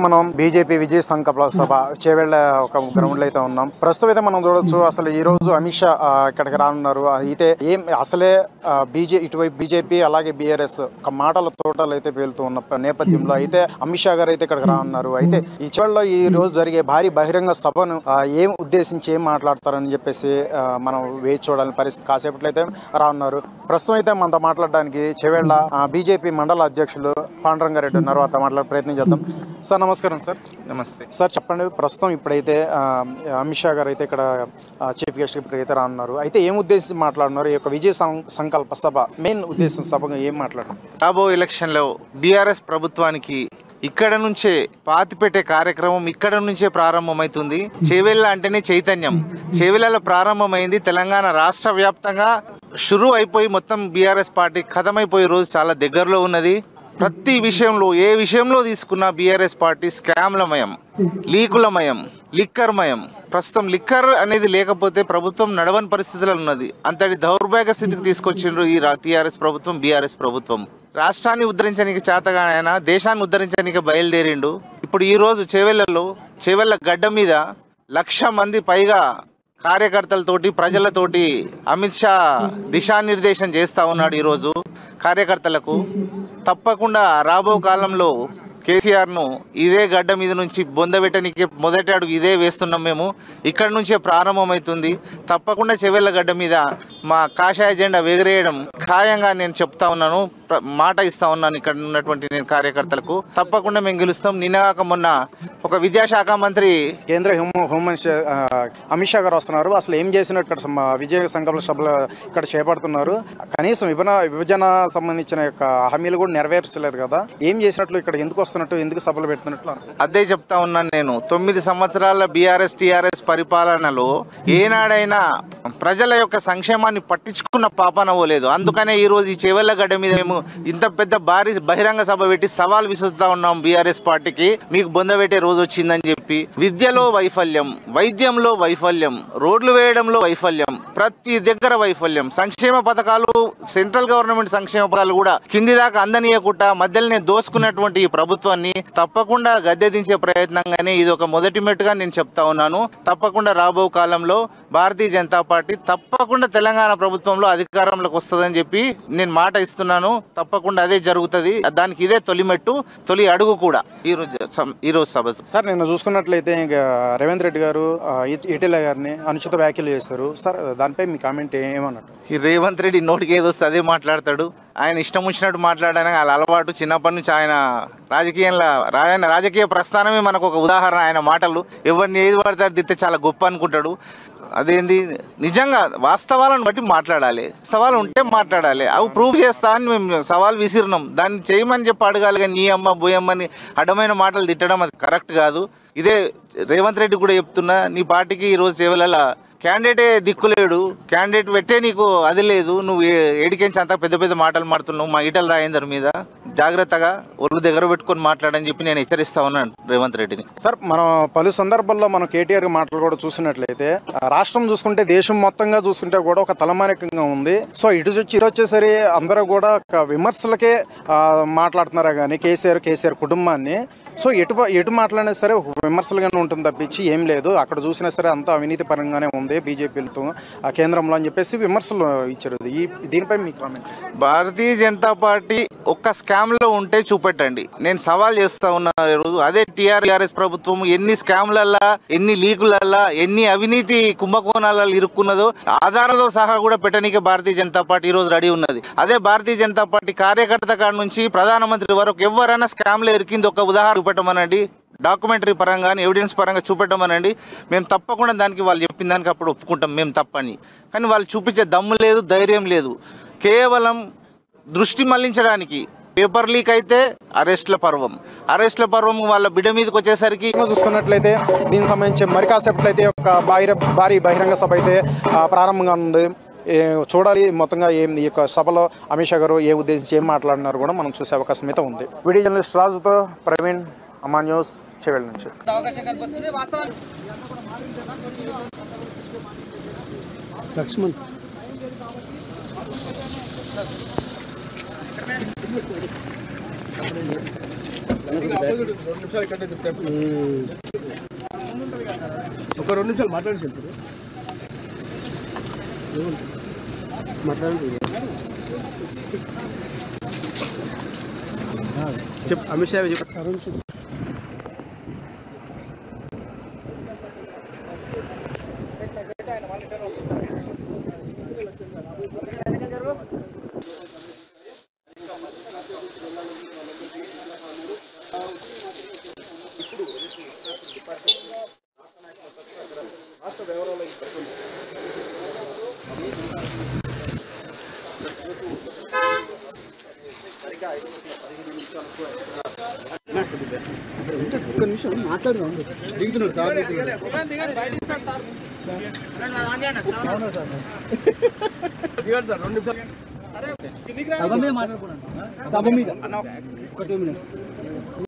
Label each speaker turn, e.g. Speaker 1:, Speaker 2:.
Speaker 1: మనం బీజేపీ విజయ సంకల్ప సభ చేవెళ్ళ ఒక గ్రౌండ్ లో అయితే ఉన్నాం. ప్రస్తుతం అయితే మనం చూడొచ్చు అసలు ఈ రోజు అమిత్ షా ఇక్కడికి రానున్నారు. అయితే ఏం అసలే ఇటువైపు బీజేపీ అలాగే బీఆర్ఎస్ ఒక మాటల తోటలు అయితే పేలుతూ ఉన్న నేపథ్యంలో అయితే అమిత్ షా గారు అయితే ఇక్కడికి రానున్నారు. అయితే ఈ చేవెళ్ళలో ఈ రోజు జరిగే భారీ బహిరంగ సభను ఏం ఉద్దేశించి ఏం మాట్లాడతారని చెప్పేసి మనం వేచి చూడాలని పరిస్థితి. కాసేపట్లో అయితే రానున్నారు. ప్రస్తుతం అయితే మనతో మాట్లాడడానికి చేవెళ్ళ బీజేపీ మండల అధ్యక్షులు పాండురంగారెడ్డి ఉన్నారు. వారితో మాట్లాడే ప్రయత్నం చేద్దాం. సార్ నమస్కారం. సార్
Speaker 2: నమస్తే
Speaker 1: సార్. చెప్పండి, ప్రస్తుతం ఇప్పుడైతే అమిత్ షా గారు అయితే ఇక్కడ చీఫ్ గెస్ట్ ఇప్పుడైతే రానున్నారు. అయితే ఏం ఉద్దేశించి మాట్లాడుతున్నారు? ఈ యొక్క విజయ సంకల్ప సభ మెయిన్ ఉద్దేశం సభగా ఏం మాట్లాడుతున్నారు?
Speaker 2: రాబో ఎలక్షన్ లో బీఆర్ఎస్ ప్రభుత్వానికి ఇక్కడ నుంచే పాతి పెట్టే కార్యక్రమం ఇక్కడ నుంచే ప్రారంభమవుతుంది. చేవెళ్ళ అంటేనే చైతన్యం. చేవెళ్ళలో ప్రారంభమైంది. తెలంగాణ రాష్ట్ర వ్యాప్తంగా షురూ అయిపోయి మొత్తం బీఆర్ఎస్ పార్టీ ఖతమైపోయే రోజు చాలా దగ్గరలో ఉన్నది. ప్రతి విషయంలో ఏ విషయంలో తీసుకున్నా బీఆర్ఎస్ పార్టీ స్కామ్లమయం, లీకులమయం, లిక్కర్మయం. ప్రస్తుతం లిక్కర్ అనేది లేకపోతే ప్రభుత్వం నడవని పరిస్థితుల్లో ఉన్నది. అంతటి దౌర్భాగ్య స్థితికి తీసుకొచ్చిండ్రు ఈ టీఆర్ఎస్ ప్రభుత్వం, బీఆర్ఎస్ ప్రభుత్వం. రాష్ట్రాన్ని ఉద్ధరించడానికి చేతగా ఆయన దేశాన్ని ఉద్ధరించడానికి బయలుదేరిండు. ఇప్పుడు ఈ రోజు చేవెళ్ళ గడ్డ మీద 1,00,000 మంది పైగా కార్యకర్తలతోటి ప్రజలతోటి అమిత్ షా దిశానిర్దేశం చేస్తూ ఉన్నాడు. ఈరోజు కార్యకర్తలకు తప్పకుండా రాబో కాలంలో కేసీఆర్ను ఇదే గడ్డ మీద నుంచి బొందబెట్టడానికి మొదటి అడుగు ఇదే వేస్తున్నాం. మేము ఇక్కడ నుంచే ప్రారంభమవుతుంది. తప్పకుండా చేవెళ్ళ గడ్డ మీద మా కాషాయ జెండా ఎగరేయడం ఖాయంగా నేను చెప్తా ఉన్నాను, మాట ఇస్తా ఉన్నాను ఇక్కడ ఉన్నటువంటి నేను కార్యకర్తలకు. తప్పకుండా మేము గెలుస్తాం. నిన్నగాక మొన్న ఒక విద్యాశాఖ మంత్రి
Speaker 1: కేంద్ర హోంమంత్రి అమిత్ షా గారు వస్తున్నారు. అసలు ఏం చేసినట్టు ఇక్కడ విజయ సంకల్ప సభలు ఇక్కడ చేపడుతున్నారు? కనీసం విభజన సంబంధించిన యొక్క హామీలు కూడా నెరవేర్చలేదు కదా. ఏం చేసినట్లు ఇక్కడ ఎందుకు వస్తున్నట్టు, ఎందుకు సభలు పెడుతున్నట్లు?
Speaker 2: అదే చెప్తా ఉన్నాను నేను. 9 సంవత్సరాల బీఆర్ఎస్ టీఆర్ఎస్ పరిపాలనలో ఏనాడైనా ప్రజల యొక్క సంక్షేమాన్ని పట్టించుకున్న పాపన పోలేదు. అందుకనే ఈ రోజు ఈ చేవెళ్ళ గడ్డ మీద మేము ఇంత పెద్ద భారీ బహిరంగ సభ పెట్టి సవాల్ విసురుతా ఉన్నాం బీఆర్ఎస్ పార్టీకి. మీకు బొందబెట్టే రోజు వచ్చిందని చెప్పి. విద్యలో వైఫల్యం, వైద్యంలో వైఫల్యం, రోడ్లు వేయడంలో వైఫల్యం, ప్రతి దగ్గర వైఫల్యం. సంక్షేమ పథకాలు, సెంట్రల్ గవర్నమెంట్ సంక్షేమ పథకాలు కూడా కింది దాకా అందనీయకుండా మధ్యలోనే దోసుకున్నటువంటి ఈ ప్రభుత్వాన్ని తప్పకుండా గద్దె దించే ప్రయత్నంగానే ఇది ఒక మొదటి మెట్టుగా నేను చెప్తా ఉన్నాను. తప్పకుండా రాబో కాలంలో భారతీయ జనతా పార్టీ తప్పకుండా తెలంగాణ ప్రభుత్వంలో అధికారంలోకి వస్తుందని చెప్పి నేను మాట ఇస్తున్నాను. తప్పకుండా అదే జరుగుతుంది. దానికి ఇదే తొలి మెట్టు, తొలి అడుగు కూడా ఈరోజు సభ.
Speaker 1: సార్, నేను చూసుకున్నట్లయితే ఇంకా రేవంత్ రెడ్డి గారు ఈటెల గారిని అనుచిత వ్యాఖ్యలు చేస్తారు. సార్, దానిపై మీ కామెంట్ ఏమన్నట్టు?
Speaker 2: ఈ రేవంత్ రెడ్డి నోటికి ఏది వస్తే అదే మాట్లాడతాడు. ఆయన ఇష్టం వచ్చినట్టు మాట్లాడడానికి వాళ్ళ అలవాటు. చిన్నప్పటి నుంచి ఆయన రాజకీయ ప్రస్థానమే మనకు ఒక ఉదాహరణ. ఆయన మాటలు ఎవరిని ఏది పడతాడు తిట్టే చాలా గొప్ప అనుకుంటాడు. అదేంది, నిజంగా వాస్తవాలను బట్టి మాట్లాడాలి. సవాలు ఉంటే మాట్లాడాలి. అవి ప్రూవ్ చేస్తా అని మేము సవాల్ విసిరినాం. దాన్ని చేయమని చెప్పి అడగాలి. కానీ నీ అమ్మ బోయమ్మని అడ్డమైన మాటలు తిట్టడం అది కరెక్ట్ కాదు. ఇదే రేవంత్ రెడ్డి కూడా చెప్తున్నా, నీ పార్టీకి ఈరోజు చేవెళ్ళ క్యాండిడేటే దిక్కులేడు, క్యాండిడేట్ పెట్టే నీకు అది లేదు. నువ్వు ఏడికెంచి అంత పెద్ద పెద్ద మాటలు మాడుతున్నావు మా ఈటల రాజేందర్ మీద. జాగ్రత్తగా ఒళ్ళు దగ్గర పెట్టుకొని మాట్లాడని చెప్పి నేను హెచ్చరిస్తా ఉన్నాను రేవంత్ రెడ్డిని.
Speaker 1: సార్, మనం పలు సందర్భాల్లో మనం కేటీఆర్ మాటలు కూడా చూసినట్లయితే రాష్ట్రం చూసుకుంటే దేశం మొత్తంగా చూసుకుంటే కూడా ఒక తలమానికంగా ఉంది. సో ఇటు వచ్చేసరి అందరూ కూడా విమర్శలకే మాట్లాడుతున్నారా కానీ కేసీఆర్ కుటుంబాన్ని. సో ఎటు మాట్లాడినా సరే ఒక విమర్శలుగానే ఉంటుంది తప్పించి ఏం లేదు. అక్కడ చూసినా సరే అంతా అవినీతి పరంగానే ఉంది బీజేపీలతో కేంద్రంలో అని చెప్పేసి విమర్శలు ఇచ్చారు. దీనిపై మీ కామెంట్?
Speaker 2: భారతీయ జనతా పార్టీ ఒక్క స్కామ్లో ఉంటే చూపెట్టండి. నేను సవాల్ చేస్తా ఉన్నా రోజు. అదే టీఆర్ఎస్ ప్రభుత్వం ఎన్ని స్కామ్లల్లా, ఎన్ని లీకులల్లా, ఎన్ని అవినీతి కుంభకోణాలలో ఇరుక్కున్నదో ఆధారాలతో సహా కూడా పెట్టనీకే భారతీయ జనతా పార్టీ ఈరోజు రెడీ ఉన్నది. అదే భారతీయ జనతా పార్టీ కార్యకర్త కాడ నుంచి ప్రధానమంత్రి వరకు ఎవరైనా స్కామ్లో ఇరికింది ఒక ఉదాహరణ చూపెట్టమనండి. డాక్యుమెంటరీ పరంగా ఎవిడెన్స్ పరంగా చూపెట్టమనండి. మేము తప్పకుండా దానికి వాళ్ళు చెప్పిన దానికి అప్పుడు ఒప్పుకుంటాం మేము తప్పని. కానీ వాళ్ళు చూపించే దమ్ము లేదు, ధైర్యం లేదు. కేవలం దృష్టి మళ్లించడానికి పేపర్ లీక్ అయితే అరెస్ట్ల పర్వం వాళ్ళ బిడ్డ మీదకి వచ్చేసరికి
Speaker 1: చూసుకున్నట్లయితే దీనికి సంబంధించి మరి కాసేపట్లో అయితే ఒక భారీ బహిరంగ సభ అయితే ప్రారంభంగా ఉంది. చూడాలి మొత్తంగా ఈ యొక్క సభలో అమిత్ షా గారు ఏ ఉద్దేశించి ఏం మాట్లాడినారు కూడా మనం చూసే అవకాశం అయితే ఉంది. వీడియో జర్నలిస్ట్ రాజుతో ప్రవీణ్, అమా న్యూస్, చేవెళ్ళ నుంచి. లక్ష్మణ్
Speaker 3: ఒక 2 నిమిషాలు మాట్లాడి చెప్తారు. చెప్పు అమిత్ షా చెప్పు. ఒక్క నిమిషం మాట్లాడదాం. దిగుతున్నారు సార్, సభ మీద ఒక 2 minutes.